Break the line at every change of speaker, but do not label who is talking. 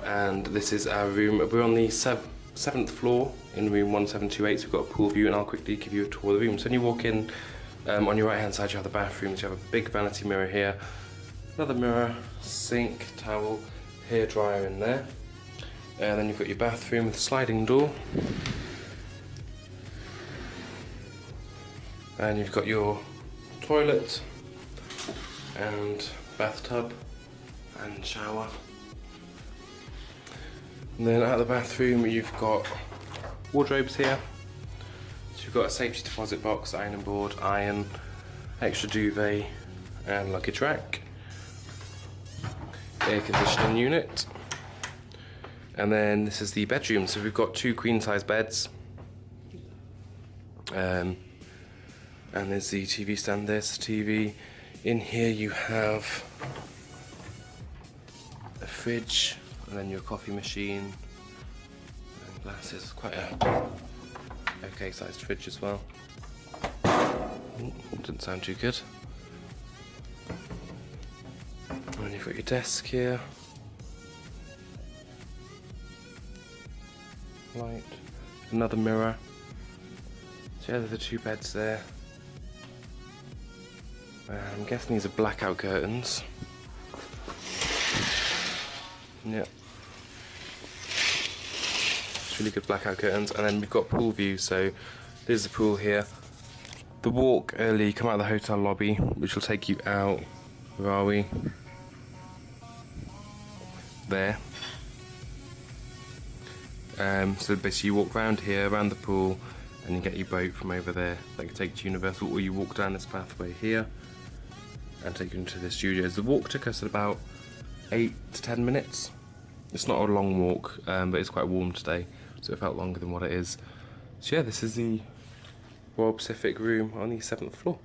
And this is our room. We're on the 7th floor in room 1728, so we've got a pool view, and I'll quickly give you a tour of the room. So when you walk in, on your right hand side you have the bathrooms. You have a big vanity mirror here, another mirror, sink, towel, hair dryer in there, and then you've got your bathroom with a sliding door, and you've got your toilet and bathtub and shower. And then out of the bathroom you've got wardrobes here. So you've got a safety deposit box, ironing board, iron, extra duvet and luggage rack, air conditioning unit. And then this is the bedroom. So we've got 2 queen size beds. And there's the TV stand, there's the TV. In here you have a fridge, and then your coffee machine and glasses. Quite a okay sized fridge as well. Didn't sound too good. And you've got your desk here. Light. Another mirror. So yeah, there's the 2 beds there. I'm guessing these are blackout curtains. Yeah. It's really good blackout curtains. And then we've got pool view, so there's the pool here. The walk early, come out of the hotel lobby, which will take you out. Where are we? There. So basically you walk round here, around the pool, and you get your boat from over there. That can take you to Universal, or you walk down this pathway here and take you into the studios. The walk took us about 8 to 10 minutes. It's not a long walk, but it's quite warm today, so it felt longer than what it is. So yeah, this is the Royal Pacific room on the 7th floor.